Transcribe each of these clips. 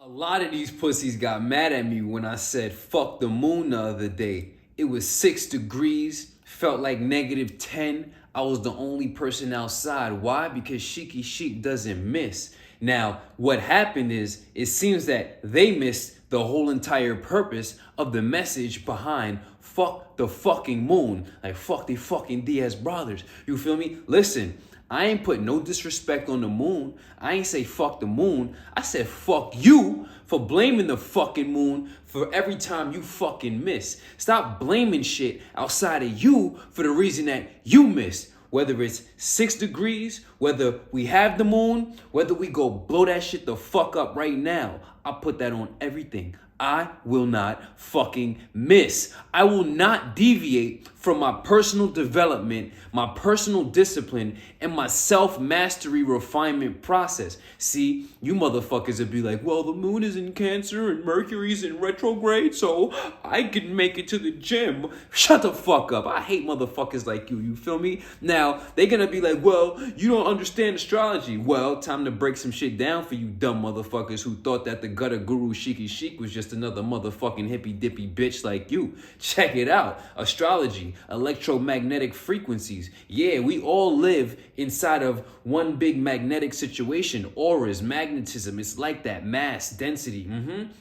A lot of these pussies got mad at me when I said fuck the moon the other day. It was 6 degrees, felt like -10. I was the only person outside. Why? Because Sheikhy Chic doesn't miss. Now, what happened is, it seems that they missed the whole entire purpose of the message behind fuck the fucking moon. Like, fuck the fucking Diaz brothers. You feel me? Listen, I ain't put no disrespect on the moon. I ain't say fuck the moon. I said fuck you for blaming the fucking moon for every time you fucking miss. Stop blaming shit outside of you for the reason that you missed. Whether it's 6 degrees, whether we have the moon, whether we go blow that shit the fuck up right now. I put that on everything. I will not fucking miss. I will not deviate from my personal development, my personal discipline, and my self-mastery refinement process. See, you motherfuckers would be like, well, the moon is in Cancer and Mercury's in retrograde, so I can make it to the gym. Shut the fuck up. I hate motherfuckers like you feel me? Now, they're gonna be like, well, you don't understand astrology. Well, time to break some shit down for you dumb motherfuckers who thought that the gutter guru Sheikhy Chic was just another motherfucking hippy dippy bitch like you. Check it out. Astrology, electromagnetic frequencies. Yeah, we all live inside of one big magnetic situation. Auras, magnetism, it's like that. Mass, density.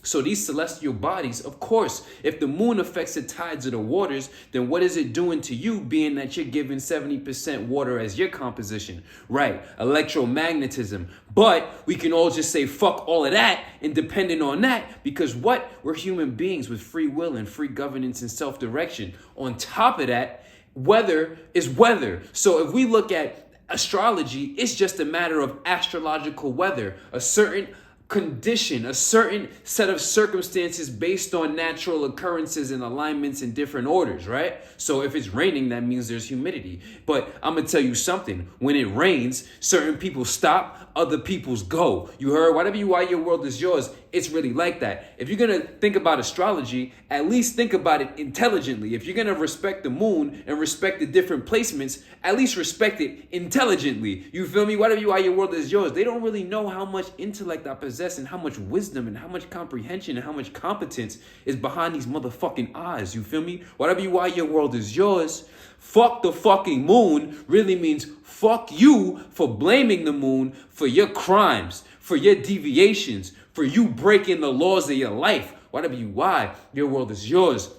So these celestial bodies, of course, if the moon affects the tides of the waters, then what is it doing to you, being that you're giving 70% water as your composition? Right, electromagnetism. But we can all just say fuck all of that and dependent on that, because what? We're human beings with free will and free governance and self-direction. On top of that, weather is weather. So if we look at astrology, it's just a matter of astrological weather, a certain condition, a certain set of circumstances based on natural occurrences and alignments in different orders, right? So if it's raining, that means there's humidity. But I'm gonna tell you something. When it rains, certain people stop, other people's go. You heard? Whatever you are, your world is yours. It's really like that. If you're gonna think about astrology, at least think about it intelligently. If you're gonna respect the moon and respect the different placements, at least respect it intelligently. You feel me? Whatever you are, your world is yours. They don't really know how much intellect I possess and how much wisdom and how much comprehension and how much competence is behind these motherfucking eyes. You feel me? Whatever you are, your world is yours. Fuck the fucking moon really means fuck you for blaming the moon for your crimes, for your deviations, for you breaking the laws of your life. Whatever you are, your world is yours.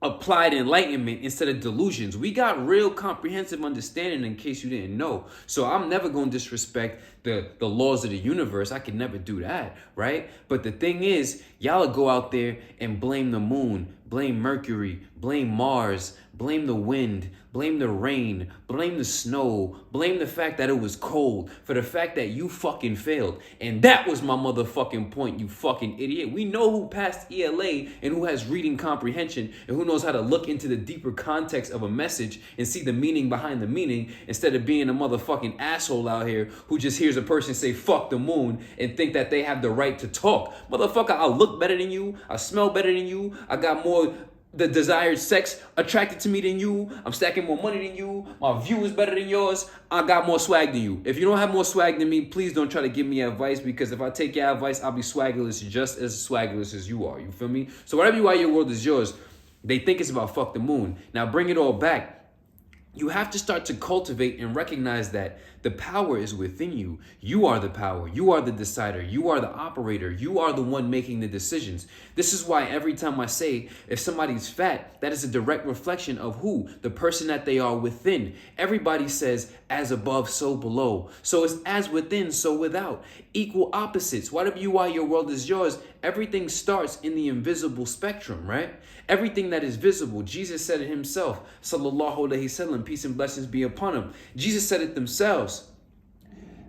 Applied enlightenment instead of delusions. We got real comprehensive understanding, in case you didn't know. So I'm never going to disrespect the laws of the universe. I could never do that, right? But the thing is, y'all go out there and blame the moon, blame Mercury, blame Mars, blame the wind, blame the rain, blame the snow, blame the fact that it was cold, for the fact that you fucking failed. And that was my motherfucking point, you fucking idiot. We know who passed ELA and who has reading comprehension and who knows how to look into the deeper context of a message and see the meaning behind the meaning, instead of being a motherfucking asshole out here who just hears a person say fuck the moon and think that they have the right to talk. Motherfucker, I look better than you, I smell better than you, I got more the desired sex attracted to me than you, I'm stacking more money than you, my view is better than yours, I got more swag than you. If you don't have more swag than me, please don't try to give me advice, because if I take your advice, I'll be swaggerless, just as swaggerless as you are. You feel me? So whatever you are, your world is yours. They think it's about fuck the moon. Now bring it all back. You have to start to cultivate and recognize that the power is within you. You are the power. You are the decider. You are the operator. You are the one making the decisions. This is why every time I say, if somebody's fat, that is a direct reflection of who? The person that they are within. Everybody says, as above, so below. So it's as within, so without. Equal opposites. Whatever you are, your world is yours. Everything starts in the invisible spectrum, right? Everything that is visible. Jesus said it himself. Sallallahu alaihi wasallam, peace and blessings be upon him. Jesus said it themselves.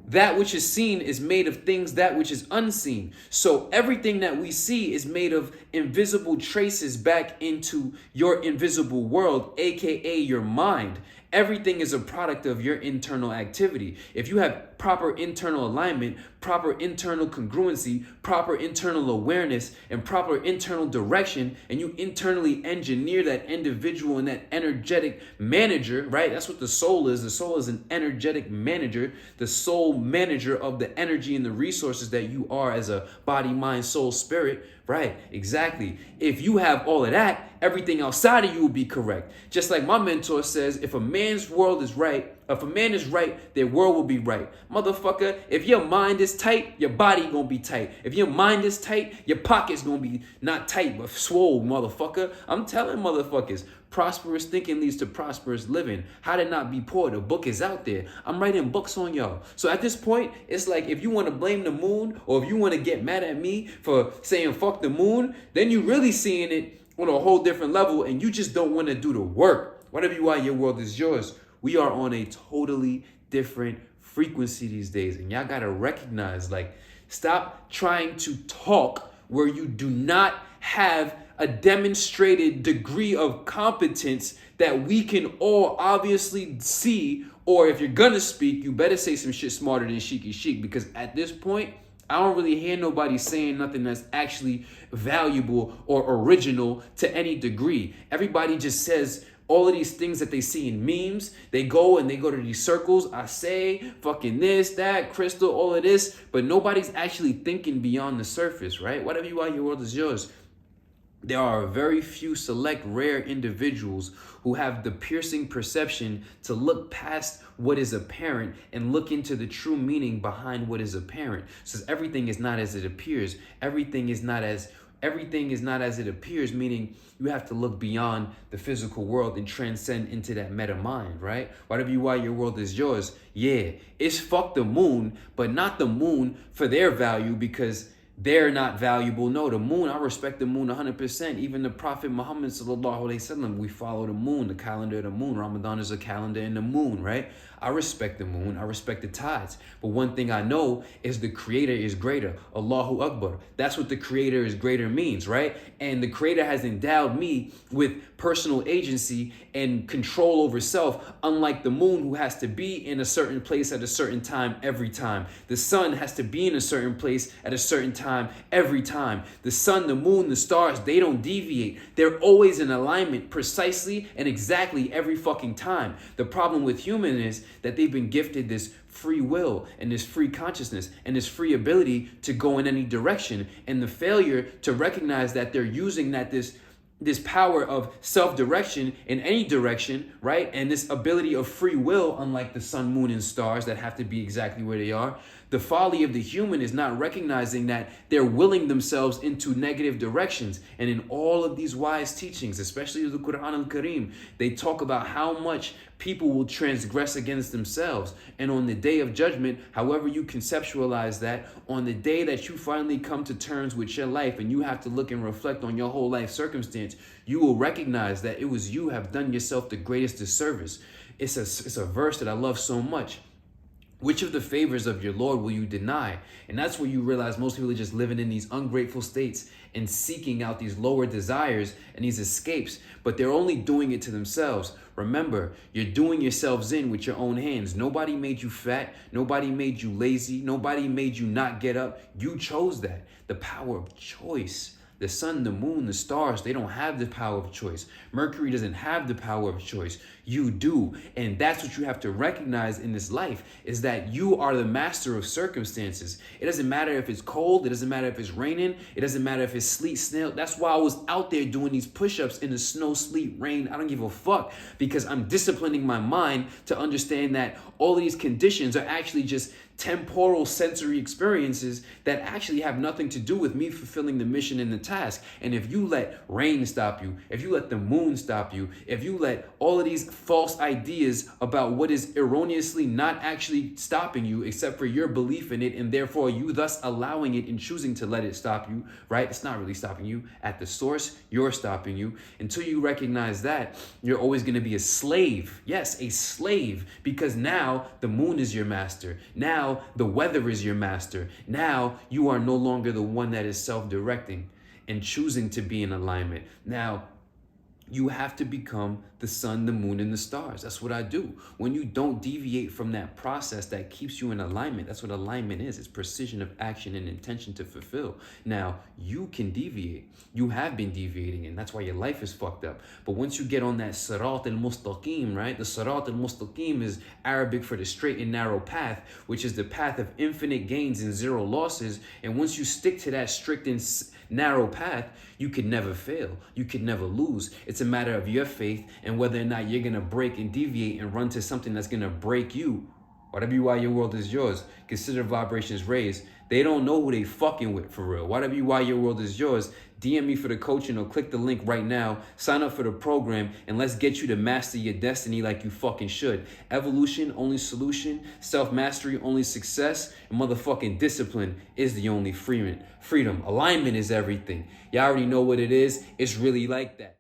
That which is seen is made of things that which is unseen. So everything that we see is made of invisible traces back into your invisible world, aka your mind. Everything is a product of your internal activity. If you have proper internal alignment, proper internal congruency, proper internal awareness, and proper internal direction, and you internally engineer that individual and that energetic manager, right? That's what the soul is. The soul is an energetic manager, the sole manager of the energy and the resources that you are as a body, mind, soul, spirit. Right, exactly. If you have all of that, everything outside of you will be correct. Just like my mentor says, if a man's world is right, if a man is right, their world will be right. Motherfucker, if your mind is tight, your body gonna be tight. If your mind is tight, your pocket's gonna be not tight, but swole, motherfucker. I'm telling motherfuckers, prosperous thinking leads to prosperous living. How to not be poor? The book is out there. I'm writing books on y'all. So at this point, it's like if you want to blame the moon or if you want to get mad at me for saying fuck the moon, then you really seeing it on a whole different level and you just don't want to do the work. Whatever you are, your world is yours. We are on a totally different frequency these days. And y'all got to recognize, like, stop trying to talk where you do not have a demonstrated degree of competence that we can all obviously see. Or if you're gonna speak, you better say some shit smarter than Sheikhy Chic, because at this point, I don't really hear nobody saying nothing that's actually valuable or original to any degree. Everybody just says all of these things that they see in memes. They go to these circles. I say, fucking this, that, crystal, all of this. But nobody's actually thinking beyond the surface, right? Whatever you are, your world is yours. There are very few select rare individuals who have the piercing perception to look past what is apparent and look into the true meaning behind what is apparent. Says everything is not as it appears. Everything is not as it appears, meaning you have to look beyond the physical world and transcend into that meta mind, right? Whatever you are, your world is yours. Yeah, it's fuck the moon, but not the moon for their value because they're not valuable. No, the moon, I respect the moon 100%. Even the Prophet Muhammad sallallahu alaihi wasallam, we follow the moon, the calendar of the moon. Ramadan is a calendar in the moon, right? I respect the moon. I respect the tides. But one thing I know is the creator is greater. Allahu Akbar. That's what the creator is greater means, right? And the creator has endowed me with personal agency and control over self, unlike the moon, who has to be in a certain place at a certain time every time. The sun has to be in a certain place at a certain time every time. The sun, the moon, the stars, they don't deviate. They're always in alignment precisely and exactly every fucking time. The problem with human is that they've been gifted this free will and this free consciousness and this free ability to go in any direction, and the failure to recognize that they're using this power of self-direction in any direction, right? And this ability of free will, unlike the sun, moon, and stars that have to be exactly where they are. The folly of the human is not recognizing that they're willing themselves into negative directions. And in all of these wise teachings, especially the Quran al-Kareem, they talk about how much people will transgress against themselves. And on the day of judgment, however you conceptualize that, on the day that you finally come to terms with your life and you have to look and reflect on your whole life circumstance, you will recognize that it was you have done yourself the greatest disservice. It's a verse that I love so much. Which of the favors of your Lord will you deny? And that's where you realize most people are just living in these ungrateful states and seeking out these lower desires and these escapes, but they're only doing it to themselves. Remember, you're doing yourselves in with your own hands. Nobody made you fat. Nobody made you lazy. Nobody made you not get up. You chose that. The power of choice. The sun, the moon, the stars, they don't have the power of choice. Mercury doesn't have the power of choice. You do. And that's what you have to recognize in this life, is that you are the master of circumstances. It doesn't matter if it's cold. It doesn't matter if it's raining. It doesn't matter if it's sleet, snow. That's why I was out there doing these push-ups in the snow, sleet, rain. I don't give a fuck, because I'm disciplining my mind to understand that all of these conditions are actually just temporal sensory experiences that actually have nothing to do with me fulfilling the mission and the task. And if you let rain stop you, if you let the moon stop you, if you let all of these false ideas about what is erroneously not actually stopping you except for your belief in it, and therefore you thus allowing it and choosing to let it stop you, right? It's not really stopping you. At the source, you're stopping you. Until you recognize that, you're always going to be a slave. Yes, a slave, because now the moon is your master. Now the weather is your master. Now you are no longer the one that is self-directing and choosing to be in alignment. Now, You have to become the sun, the moon, and the stars. That's what I do. When you don't deviate from that process that keeps you in alignment, that's what alignment is. It's precision of action and intention to fulfill. Now, you can deviate. You have been deviating, and that's why your life is fucked up. But once you get on that 𝙎𝙝 al-mustaqim, right? The 𝙎𝙝 al-mustaqim is Arabic for the straight and narrow path, which is the path of infinite gains and zero losses. And once you stick to that strict and narrow path, you could never fail. You could never lose. It's a matter of your faith and whether or not you're going to break and deviate and run to something that's going to break you. Why your world is yours. Consider vibrations raised. They don't know who they fucking with for real. Why your world is yours. DM me for the coaching or click the link right now. Sign up for the program and let's get you to master your destiny like you fucking should. Evolution, only solution. Self-mastery, only success. And motherfucking discipline is the only freedom. Alignment is everything. Y'all already know what it is. It's really like that.